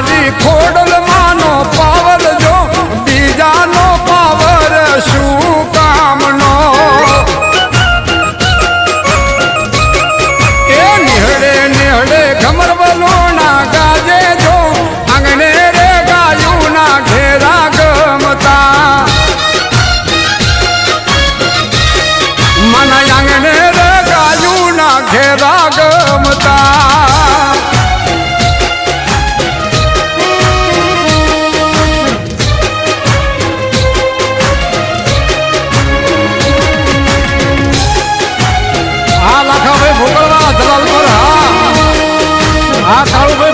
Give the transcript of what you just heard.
મારી ખોડલ માનો પાવર જો બીજાનો પાવર શું કામનો એ નિહળે નિહળે ઘમર બલોણા ગાજે જો આંગણે રે ગાયું ના ઘેરા ગમતા મને આંગણે રે ગાયું ના ઘેરા ગમતા લાખાભાઈ ભોગળવા દલાલ પર હા કાળુભાઈ